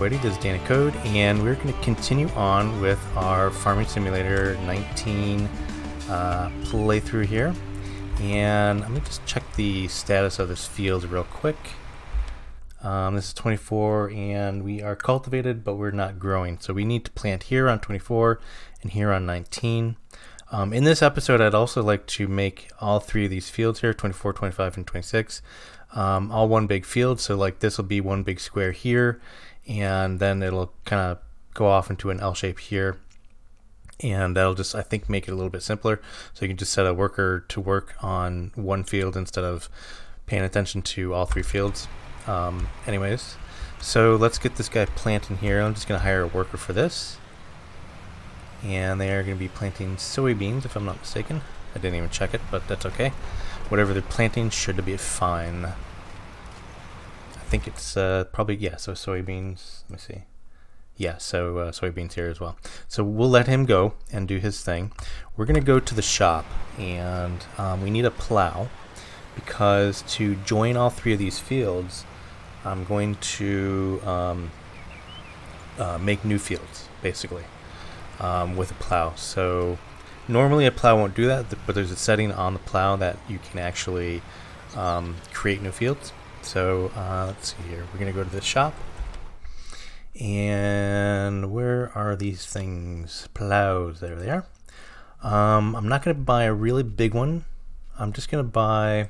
everybody, this is Danny Code, and we're going to continue on with our Farming Simulator 19 playthrough here. And let me just check the status of this field real quick. This is 24, and we are cultivated, but we're not growing. So we need to plant here on 24 and here on 19. In this episode, I'd also like to make all three of these fields here, 24, 25, and 26, all one big field. So like this will be one big square here, and then it'll kind of go off into an L shape here. And that'll just, I think, make it a little bit simpler. So you can just set a worker to work on one field instead of paying attention to all three fields. Anyways, so let's get this guy planting here. I'm just going to hire a worker for this. And they are going to be planting soybeans, if I'm not mistaken. I didn't even check it, but that's okay. Whatever they're planting should be fine. I think it's probably, yeah, so soybeans. Let me see. Yeah, so soybeans here as well. So we'll let him go and do his thing. We're going to go to the shop, and we need a plow, because to join all three of these fields, I'm going to make new fields, basically, with a plow. So normally a plow won't do that, but there's a setting on the plow that you can actually create new fields. So let's see here. We're going to go to the shop. And where are these things? Plows, there they are. I'm not going to buy a really big one. I'm just going to buy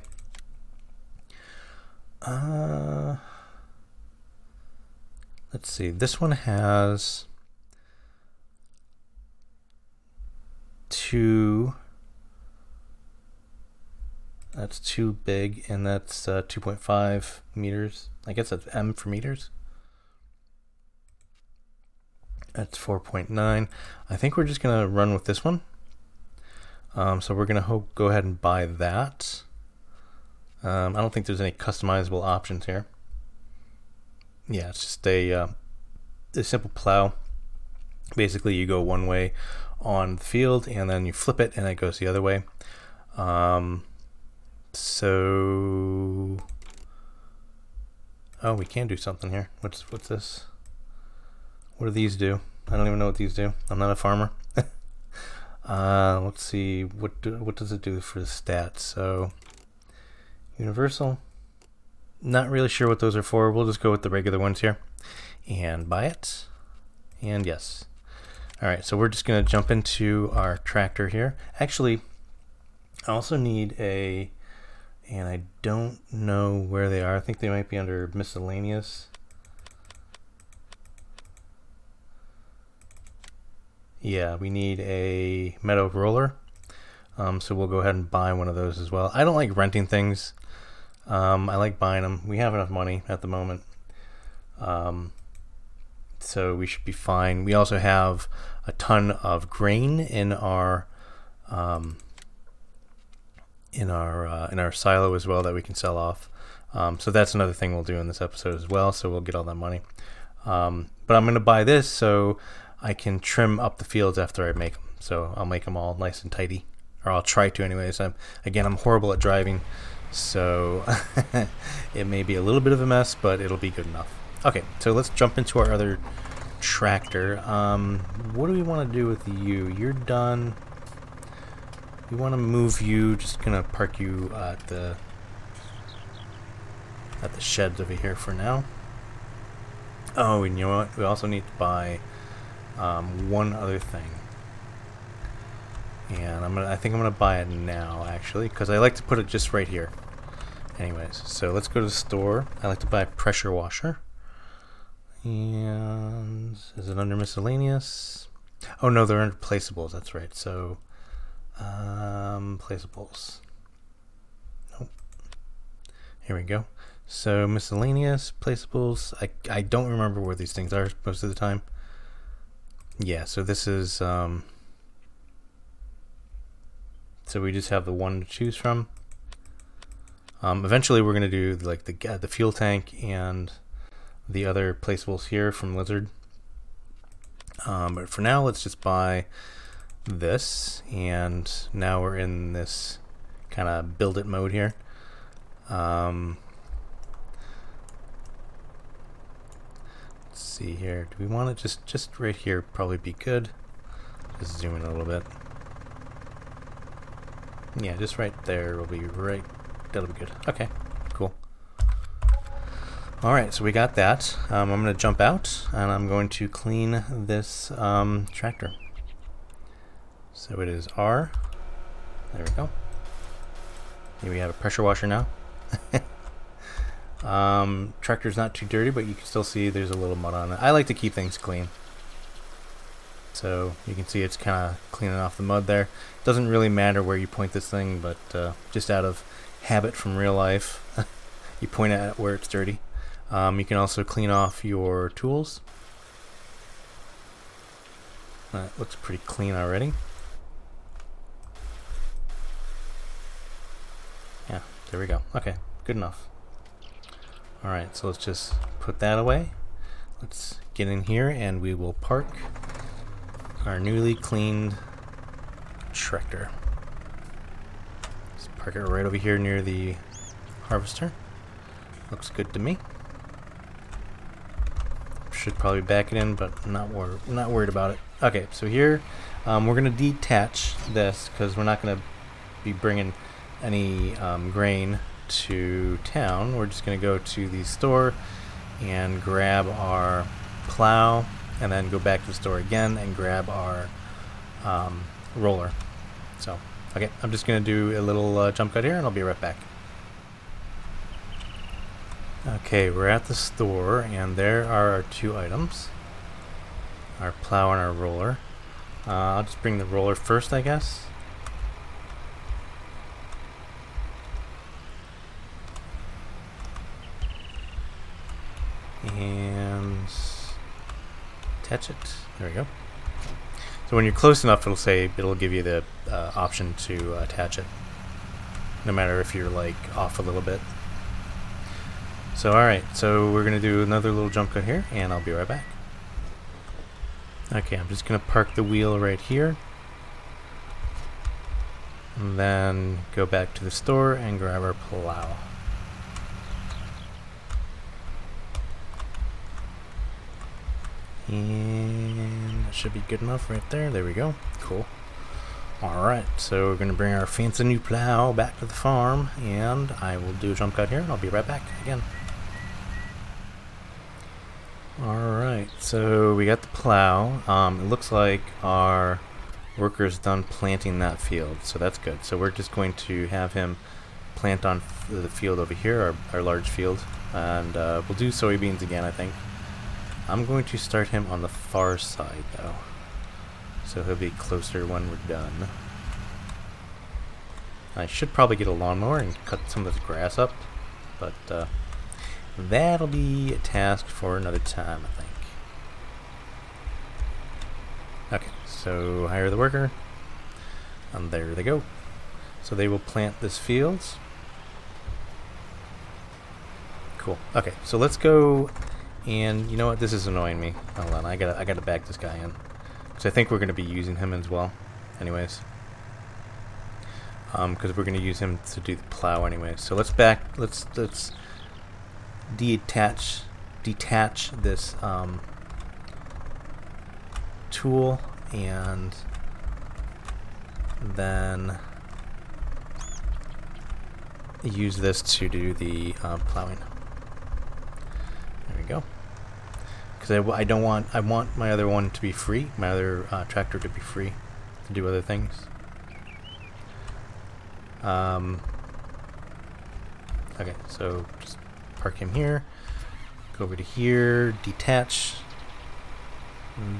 let's see, this one has two. That's too big, and that's 2.5 meters. I guess that's M for meters. That's 4.9. I think we're just gonna run with this one. So we're gonna go ahead and buy that. I don't think there's any customizable options here. Yeah, it's just a simple plow. Basically, you go one way on the field, and then you flip it, and it goes the other way. So, oh, we can do something here. What's this? What do these do? I don't even know what these do. I'm not a farmer. Let's see. What does it do for the stats? So, universal. Not really sure what those are for. We'll just go with the regular ones here and buy it. And yes. All right. So we're just going to jump into our tractor here. Actually, I also need a, and I don't know where they are. I think they might be under miscellaneous. Yeah, we need a meadow roller. So we'll go ahead and buy one of those as well. I don't like renting things. I like buying them. We have enough money at the moment. So we should be fine. We also have a ton of grain in our silo as well that we can sell off. So that's another thing we'll do in this episode as well. So we'll get all that money. But I'm going to buy this so I can trim up the fields after I make them. So I'll make them all nice and tidy, or I'll try to anyways. I'm horrible at driving, so it may be a little bit of a mess, but it'll be good enough. Okay, so let's jump into our other tractor. What do we want to do with you? You're done. We want to move you. Just gonna park you at the sheds over here for now. Oh, and you know what? We also need to buy one other thing, and I think I'm gonna buy it now, actually, because I like to put it just right here. Anyways, so let's go to the store. I like to buy a pressure washer. And is it under miscellaneous? Oh no, they're under placeables. That's right. So placeables. Nope. Here we go. So miscellaneous, placeables. I don't remember where these things are most of the time. Yeah, so this is so we just have the one to choose from. Eventually we're going to do like the fuel tank and the other placeables here from Lizard. But for now, let's just buy this, and now we're in this kind of build it mode here. Let's see here. Do we want it just right here? Probably be good. Just zoom in a little bit. Yeah, just right there will be right. That'll be good. Okay, cool. All right, so we got that. I'm going to jump out and I'm going to clean this tractor. So it is R. There we go. Here we have a pressure washer now. Tractor's not too dirty, but you can still see there's a little mud on it. I like to keep things clean. So you can see it's kind of cleaning off the mud there. Doesn't really matter where you point this thing, but just out of habit from real life, you point at where it's dirty. You can also clean off your tools. That looks pretty clean already. Yeah, there we go. Okay, good enough. Alright, so let's just put that away. Let's get in here and we will park our newly cleaned tractor. Let's park it right over here near the harvester. Looks good to me. Should probably back it in, but not worried about it. Okay, so here we're going to detach this because we're not going to be bringing any grain to town. We're just going to go to the store and grab our plow and then go back to the store again and grab our roller. So, okay, I'm just going to do a little jump cut here and I'll be right back. Okay, we're at the store and there are our two items, our plow and our roller. I'll just bring the roller first, I guess. And attach it. There we go. So when you're close enough, it'll give you the option to attach it, no matter if you're like off a little bit. So alright, so we're gonna do another little jump cut here, and I'll be right back. Okay, I'm just gonna park the wheel right here, and then go back to the store and grab our plow. And that should be good enough right there. There we go. Cool. Alright, so we're going to bring our fancy new plow back to the farm, and I will do a jump cut here, and I'll be right back again. Alright, so we got the plow. It looks like our worker's done planting that field, so that's good. So we're just going to have him plant on the field over here, our large field, and we'll do soybeans again, I think. I'm going to start him on the far side, though, so he'll be closer when we're done. I should probably get a lawnmower and cut some of this grass up, but that'll be a task for another time, I think. Okay, so hire the worker, and there they go. So they will plant this field. Cool. Okay, so let's go. And you know what? This is annoying me. Hold on, I gotta back this guy in, because I think we're gonna be using him as well, anyways. Because we're gonna use him to do the plow anyway. So let's detach this tool, and then use this to do the plowing. There we go. Because I want my other one to be free, my other tractor to be free to do other things. Okay, so just park him here, go over to here, detach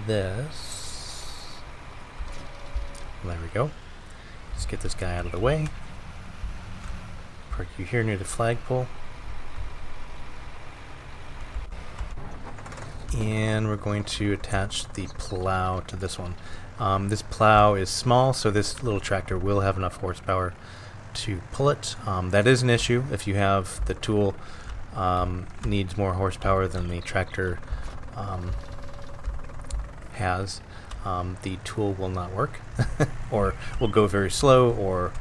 this. There we go. Let's get this guy out of the way. Park you here near the flagpole. And we're going to attach the plow to this one. This plow is small, so this little tractor will have enough horsepower to pull it. That is an issue if you have the tool needs more horsepower than the tractor has. The tool will not work or will go very slow, or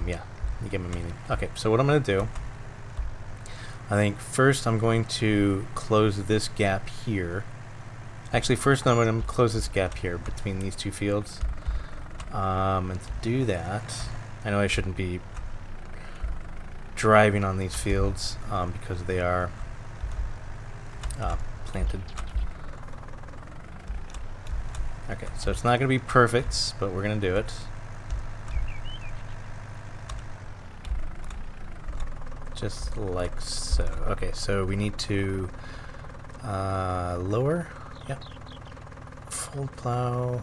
yeah, you get my meaning. Okay, so what I'm going to do, I think first I'm going to close this gap here. Actually, first I'm going to close this gap here between these two fields. And to do that, I know I shouldn't be driving on these fields because they are planted. Okay, so it's not going to be perfect, but we're going to do it. Just like so. Okay, so we need to lower. Yep. Full plow.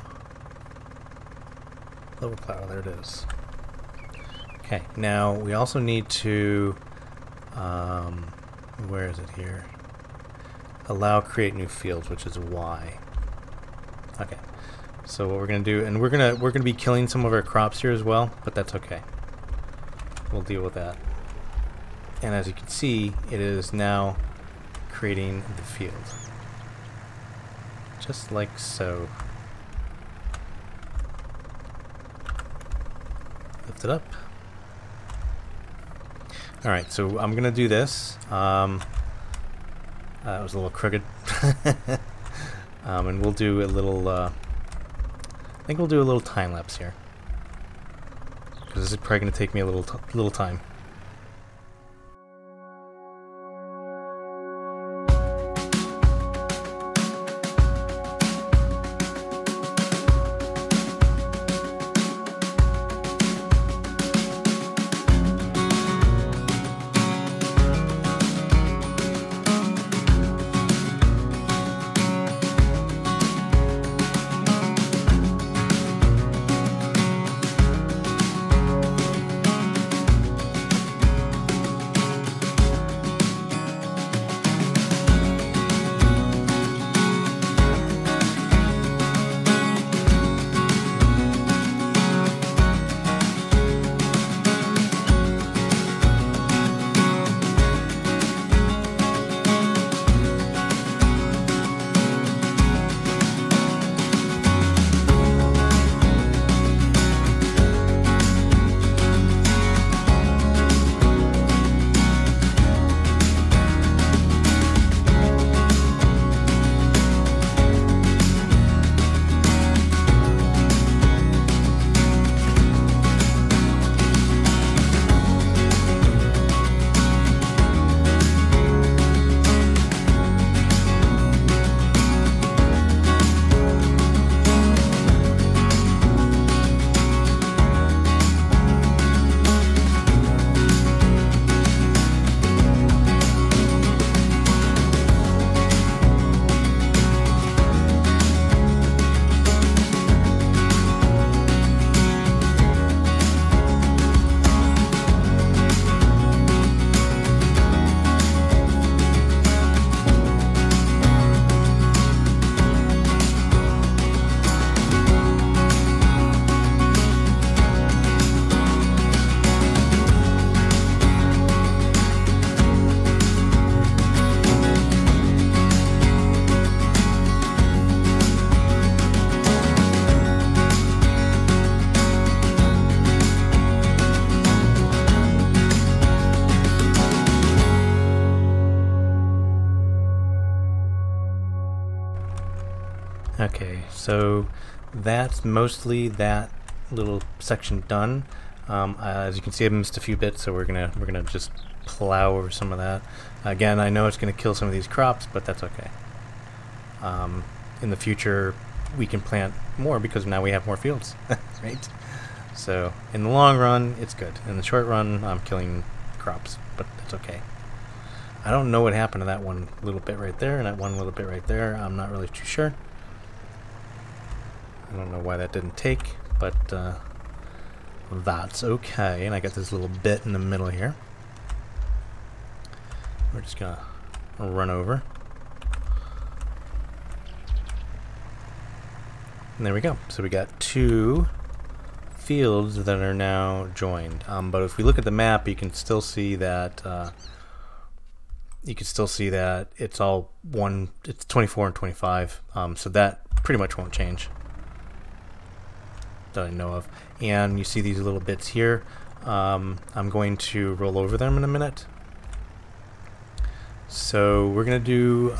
Lower plow. There it is. Okay. Now we also need to. Where is it here? Allow create new fields, which is Y. Okay. So what we're gonna do, and we're gonna be killing some of our crops here as well, but that's okay. We'll deal with that. And as you can see, it is now creating the field. Just like so. Lift it up. Alright, so I'm going to do this. It was a little crooked. And we'll do a little, I think we'll do a little time lapse here. Because this is probably going to take me a little time. Okay, so that's mostly that little section done. As you can see, I've missed a few bits, so we're gonna just plow over some of that. Again, I know it's gonna kill some of these crops, but that's okay. In the future, we can plant more because now we have more fields, right? So in the long run, it's good. In the short run, I'm killing crops, but that's okay. I don't know what happened to that one little bit right there and that one little bit right there. I'm not really too sure. I don't know why that didn't take, but that's okay. And I got this little bit in the middle here. We're just gonna run over. And there we go. So we got two fields that are now joined. But if we look at the map, you can still see that it's all one. It's 24 and 25. So that pretty much won't change that I know of. And you see these little bits here. I'm going to roll over them in a minute. So we're going to do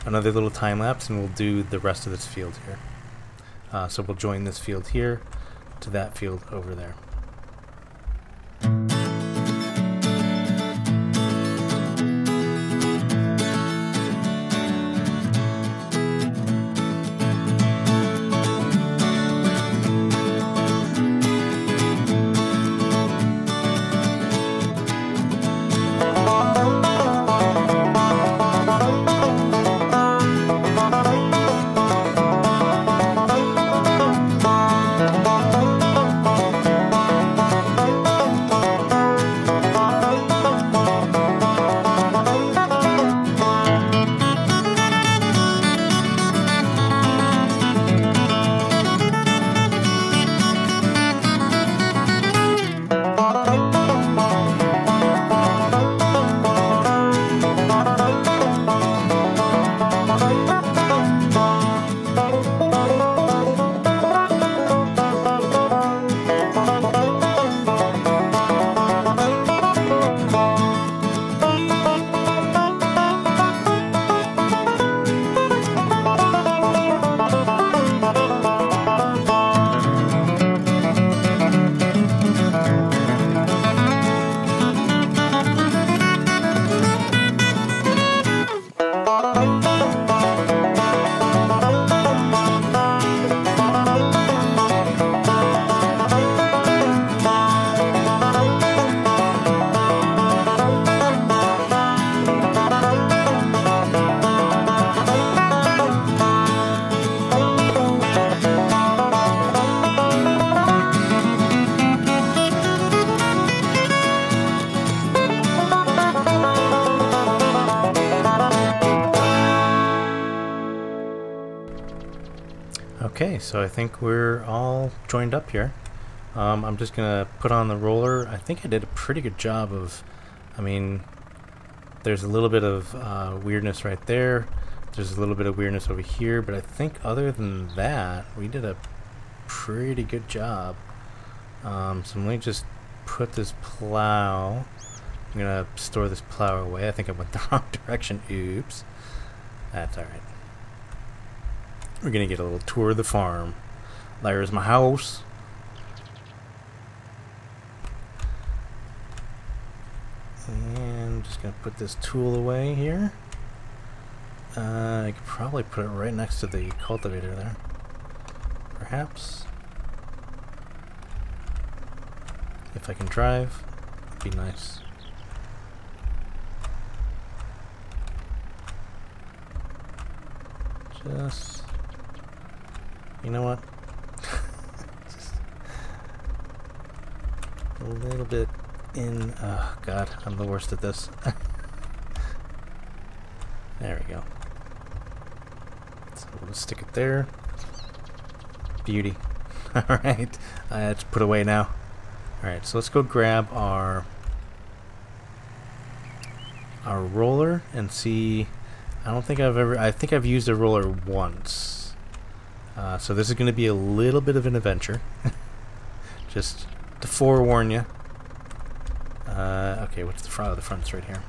another little time lapse, and we'll do the rest of this field here. So we'll join this field here to that field over there. Okay, so I think we're all joined up here. I'm just gonna put on the roller. I think I did a pretty good job of, I mean, there's a little bit of weirdness right there. There's a little bit of weirdness over here, but I think other than that, we did a pretty good job. So let me just put this plow. I'm gonna store this plow away. I think I went the wrong direction. Oops. That's alright. We're gonna get a little tour of the farm. There's my house. And I'm just gonna put this tool away here. I could probably put it right next to the cultivator there. Perhaps. If I can drive, it'd be nice. Just, you know what? Just a little bit in. Oh God, I'm the worst at this. There we go. So we'll just stick it there. Beauty. Alright, it's put away now. Alright, so let's go grab our roller and see. I think I've used a roller once. So this is going to be a little bit of an adventure. Just to forewarn you. Okay, what's the front? Oh, the front's right here.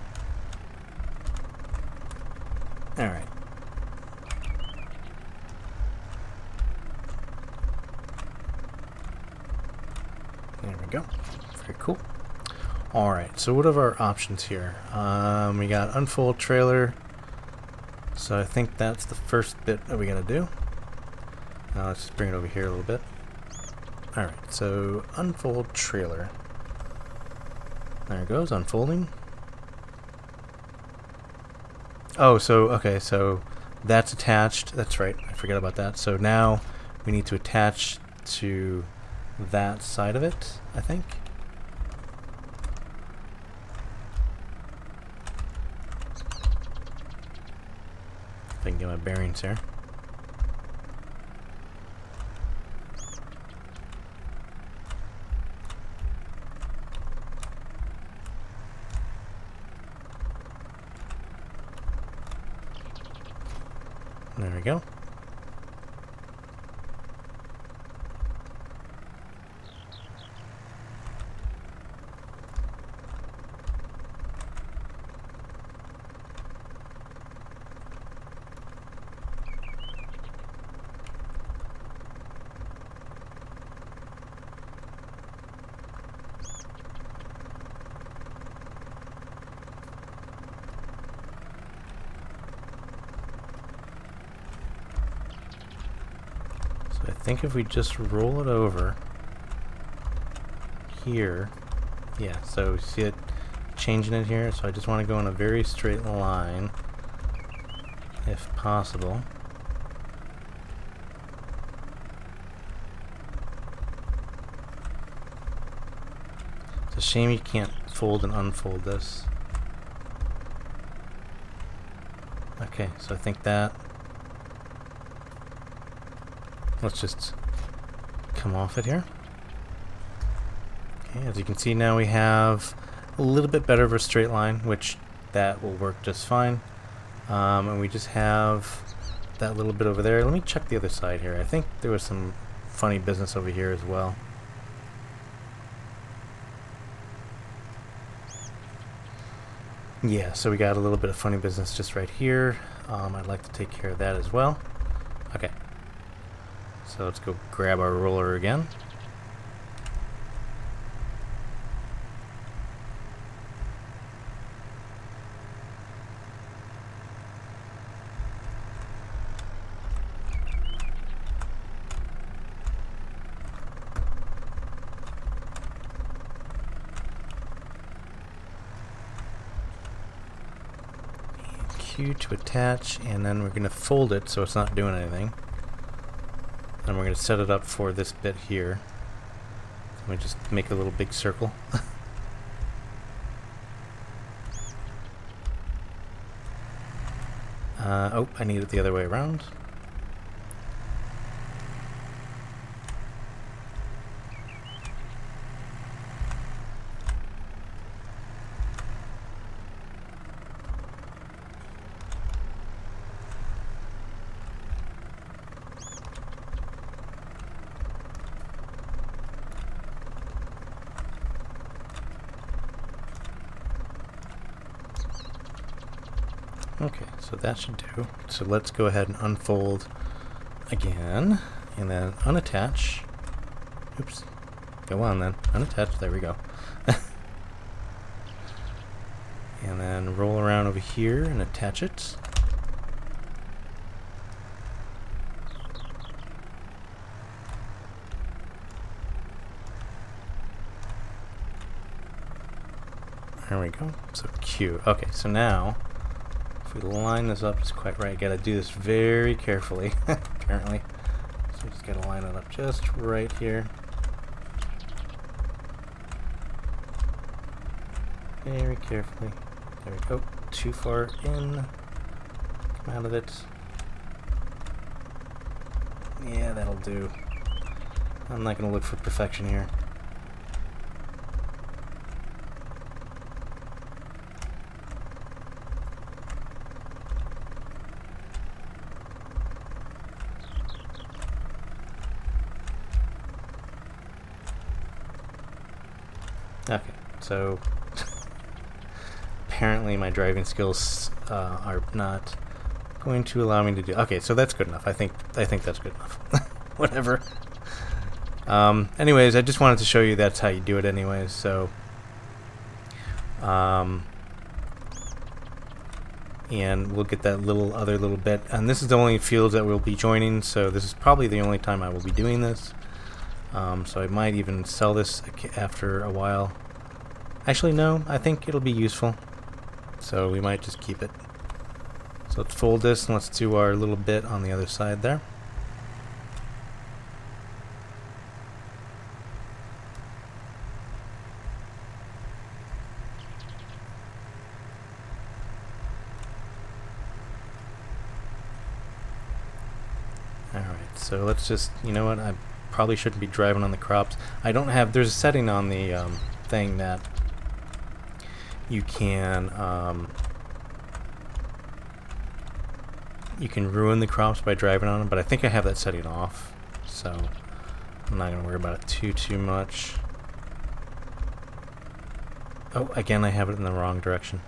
Alright. There we go. Very cool. Alright, so what are our options here? We got unfold trailer. So I think that's the first bit that we gotta do. Now let's just bring it over here a little bit. Alright, so unfold trailer. There it goes, unfolding. Oh, so, okay, so that's attached. That's right, I forgot about that. So now we need to attach to that side of it, I think. If I can get my bearings here. There we go. So I think if we just roll it over here, yeah, so see it changing it here, so I just want to go in a very straight line if possible. It's a shame you can't fold and unfold this. Okay, so I think that, let's just come off it here. Okay, as you can see now we have a little bit better of a straight line, which that will work just fine. And we just have that little bit over there. Let me check the other side here. I think there was some funny business over here as well. Yeah, so we got a little bit of funny business just right here. I'd like to take care of that as well. Okay, so let's go grab our roller again. Q to attach, and then we're going to fold it so it's not doing anything. And we're going to set it up for this bit here. So we just make a little big circle. Oh, I need it the other way around. Okay, so that should do. So let's go ahead and unfold again, and then unattach. Oops. Go on then. Unattach. There we go. And then roll around over here and attach it. There we go. So Q. Okay, so now if we line this up just quite right, gotta do this very carefully, apparently. So we just gotta line it up just right here. Very carefully. There we go. Too far in. Come out of it. Yeah, that'll do. I'm not gonna look for perfection here. Okay, so apparently my driving skills are not going to allow me to do. Okay, so that's good enough. I think that's good enough. Whatever. Anyways, I just wanted to show you that's how you do it. Anyways, so and we'll get that other little bit. And this is the only fields that we'll be joining. So this is probably the only time I will be doing this. So I might even sell this after a while. Actually, no, I think it'll be useful. So we might just keep it. So let's fold this and let's do our little bit on the other side there. Alright, so let's just, you know what, I probably shouldn't be driving on the crops. I don't have, there's a setting on the thing that you can ruin the crops by driving on them, but I think I have that setting off, so I'm not going to worry about it too much. Oh, again, I have it in the wrong direction.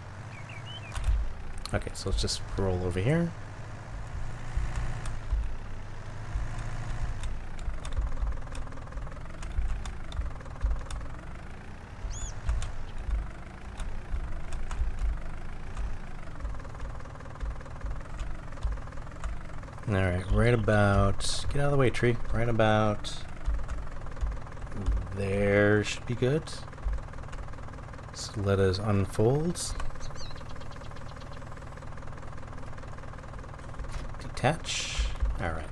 Okay, so let's just roll over here. Alright, right about, get out of the way, tree. Right about there should be good. So let us unfold. Detach. Alright.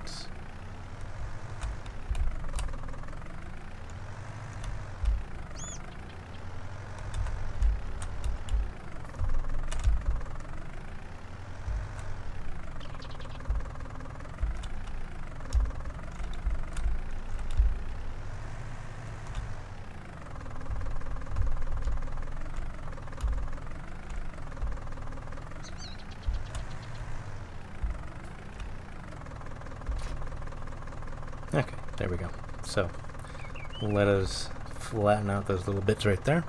Okay, there we go. So, let us flatten out those little bits right there.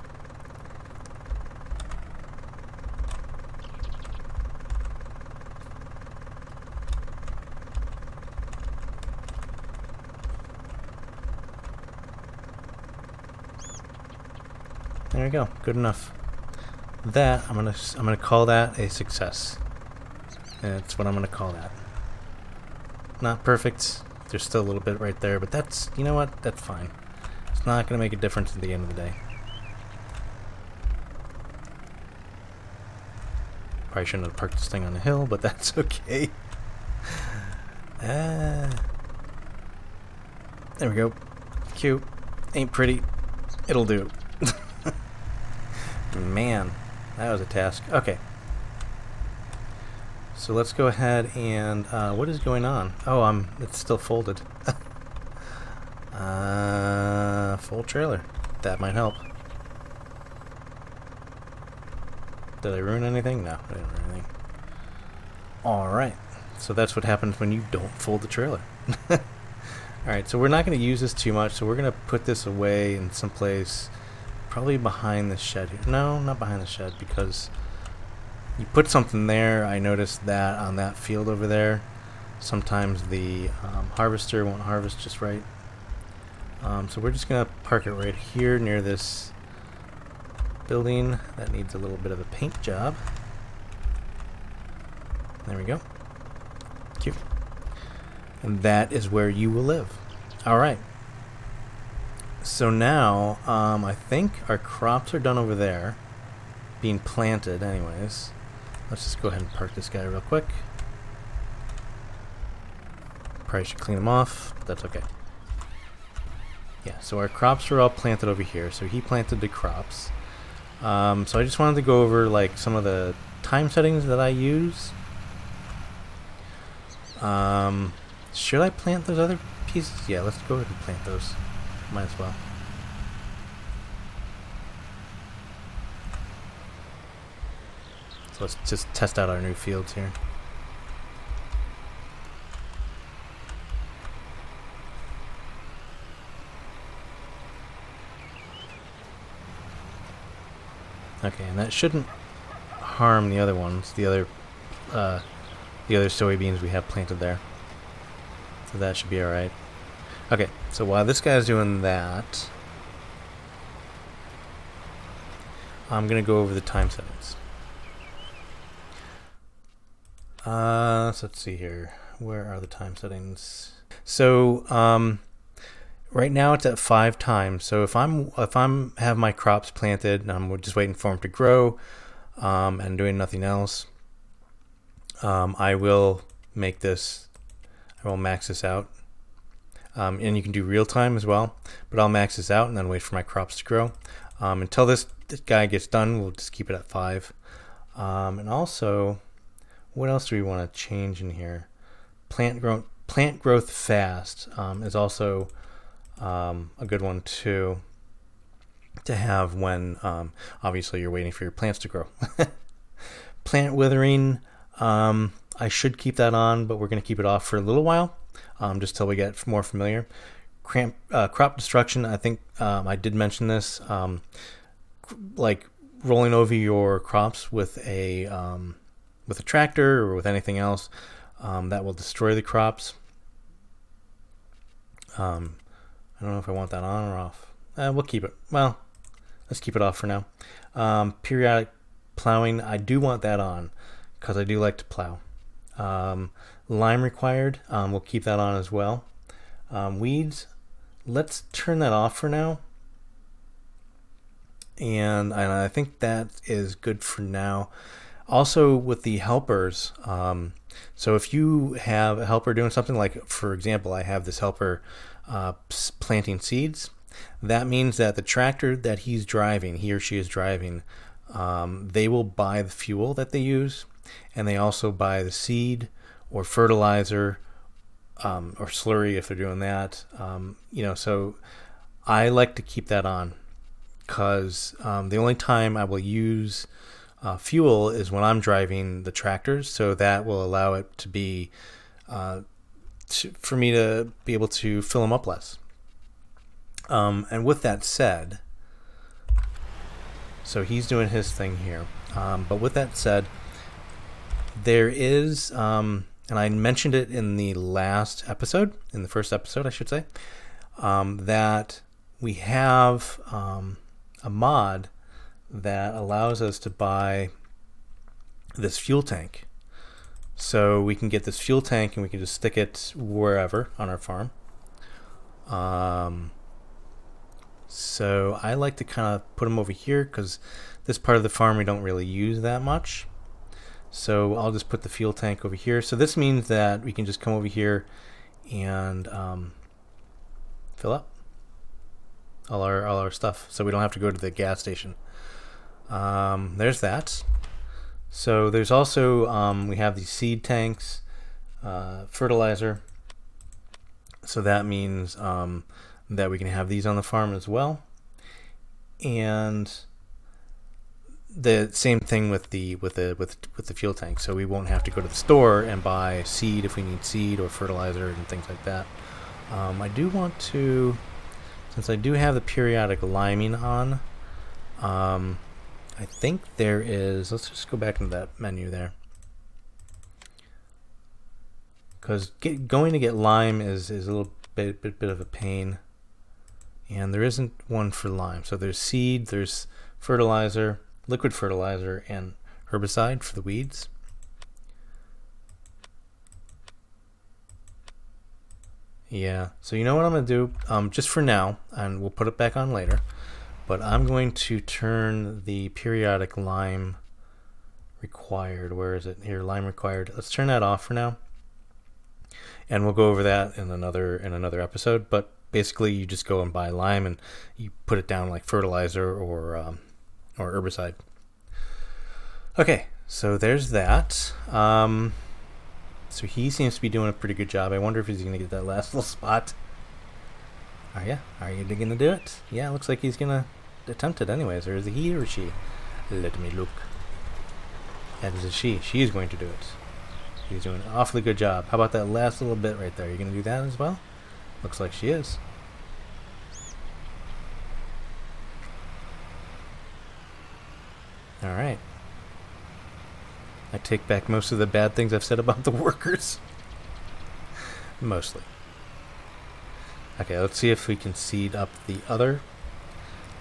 There we go. Good enough. That I'm gonna call that a success. That's what I'm gonna call that. Not perfect. There's still a little bit right there, but that's, you know what? That's fine. It's not going to make a difference at the end of the day. Probably shouldn't have parked this thing on the hill, but that's okay. There we go. Cute. Ain't pretty. It'll do. Man, that was a task. Okay. So let's go ahead and, what is going on? Oh, it's still folded. Full trailer. That might help. Did I ruin anything? No, I didn't ruin anything. Alright, so that's what happens when you don't fold the trailer. Alright, so we're not going to use this too much, so we're going to put this away in some place, probably behind the shed here. No, not behind the shed, because you put something there. I noticed that on that field over there, sometimes the harvester won't harvest just right. So we're just going to park it right here near this building that needs a little bit of a paint job. There we go. Cute. And that is where you will live. Alright. So now, I think our crops are done over there, being planted anyways. Let's just go ahead and park this guy real quick. Probably should clean him off, but that's okay. Yeah, so our crops are all planted over here. So he planted the crops. So I just wanted to go over like some of the time settings that I use. Should I plant those other pieces? Yeah, let's go ahead and plant those. Might as well. So let's just test out our new fields here. Okay, and that shouldn't harm the other ones, the other soybeans we have planted there. So that should be alright. Okay, so while this guy's doing that, I'm gonna go over the time settings. So let's see here. Where are the time settings? So right now it's at 5 times. So if I'm have my crops planted and I'm just waiting for them to grow and doing nothing else, I will make this. I will max this out. And you can do real time as well, but I'll max this out and then wait for my crops to grow. Until this guy gets done, we'll just keep it at 5. And also, what else do we want to change in here? Plant growth fast is also a good one too to have when obviously you're waiting for your plants to grow. Plant withering, I should keep that on, but we're going to keep it off for a little while, just till we get more familiar. Crop destruction, I think I did mention this, like rolling over your crops with a tractor or with anything else that will destroy the crops. I don't know if I want that on or off. We'll keep it. Well, let's keep it off for now. Periodic plowing, I do want that on because I do like to plow. Lime required, we'll keep that on as well. Weeds, let's turn that off for now. And I think that is good for now. Also with the helpers, so if you have a helper doing something like, for example, I have this helper planting seeds, that means that the tractor that he's driving, he or she is driving, they will buy the fuel that they use, and they also buy the seed or fertilizer or slurry if they're doing that. You know, so I like to keep that on, because the only time I will use fuel is when I'm driving the tractors, so that will allow it to be for me to be able to fill them up less. And with that said, so he's doing his thing here, but with that said, there is, and I mentioned it in the last episode, in the first episode I should say, that we have a mod that allows us to buy this fuel tank. So we can get this fuel tank and we can just stick it wherever on our farm. So I like to kind of put them over here, because this part of the farm we don't really use that much. So I'll just put the fuel tank over here. So this means that we can just come over here and fill up all our stuff, so we don't have to go to the gas station. There's that. So there's also we have these seed tanks, fertilizer. So that means that we can have these on the farm as well. And the same thing with the fuel tank. So we won't have to go to the store and buy seed if we need seed or fertilizer and things like that. I do want to, since I do have the periodic liming on, I think there is, let's just go back into that menu there, because going to get lime is a little bit of a pain, and there isn't one for lime. So there's seed, there's fertilizer, liquid fertilizer, and herbicide for the weeds. Yeah, so you know what I'm going to do, just for now, and we'll put it back on later, but I'm going to turn the periodic lime required, where is it? Here, lime required. Let's turn that off for now, and we'll go over that in another episode. But basically you just go and buy lime and you put it down like fertilizer or herbicide. Okay, so there's that. So he seems to be doing a pretty good job. I wonder if he's going to get that last little spot. Are you going to do it? Yeah, it looks like he's going to attempt it anyways. Or is it he or she? Let me look. That is a she. She is going to do it. She's doing an awfully good job. How about that last little bit right there? You're going to do that as well? Looks like she is. Alright. I take back most of the bad things I've said about the workers. Mostly. Okay, let's see if we can seed up the other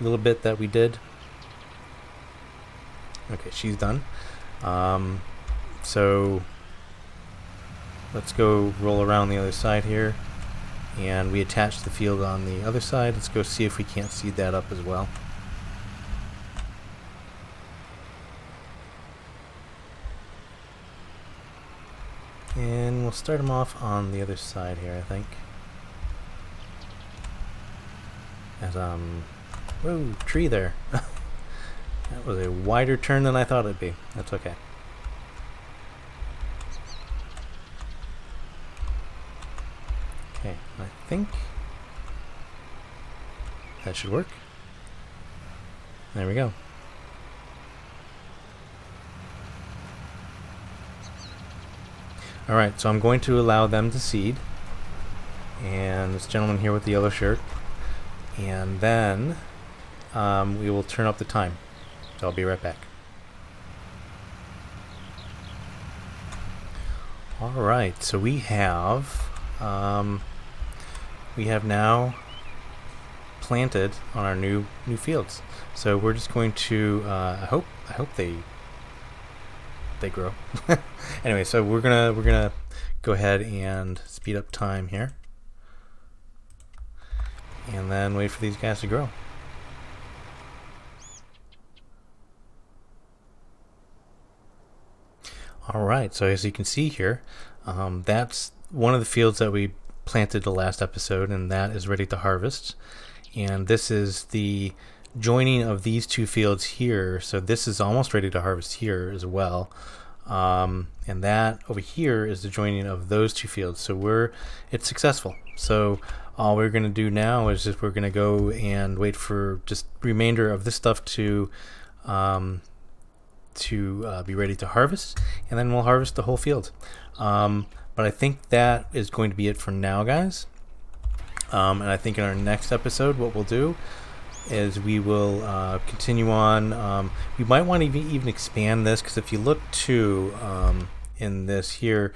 little bit that we did. Okay, she's done. So let's go roll around the other side here. And we attached the field on the other side. Let's go see if we can't seed that up as well. And we'll start them off on the other side here, I think. As whoa, tree there. That was a wider turn than I thought it'd be. That's okay. Okay, I think that should work. There we go. Alright, so I'm going to allow them to seed. And this gentleman here with the yellow shirt. And then we will turn up the time. So I'll be right back. Alright, so we have now planted on our new fields. So we're just going to I hope they they grow. Anyway, so we're gonna go ahead and speed up time here, and then wait for these guys to grow. Alright, so as you can see here, that's one of the fields that we planted the last episode, and that is ready to harvest. And this is the joining of these two fields here, so this is almost ready to harvest here as well. And that over here is the joining of those two fields, so it's successful. So all we're going to do now is just we're going to go and wait for just remainder of this stuff to be ready to harvest, and then we'll harvest the whole field. But I think that is going to be it for now, guys. And I think in our next episode what we'll do is we will continue on. We might want to even expand this, because if you look too in this here,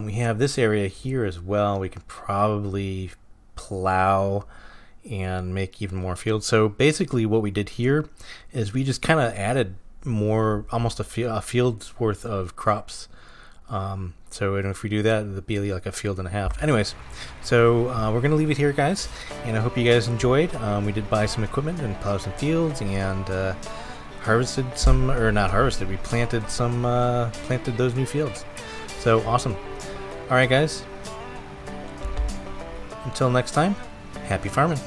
we have this area here as well. We can probably plow and make even more fields. So basically what we did here is we just kind of added more, almost a field's worth of crops. So if we do that, it'll be like a field and a half. Anyways, so we're gonna leave it here, guys, and I hope you guys enjoyed. We did buy some equipment and plow some fields, and harvested some, or not harvested, we planted those new fields. So awesome. Alright guys, until next time, happy farming.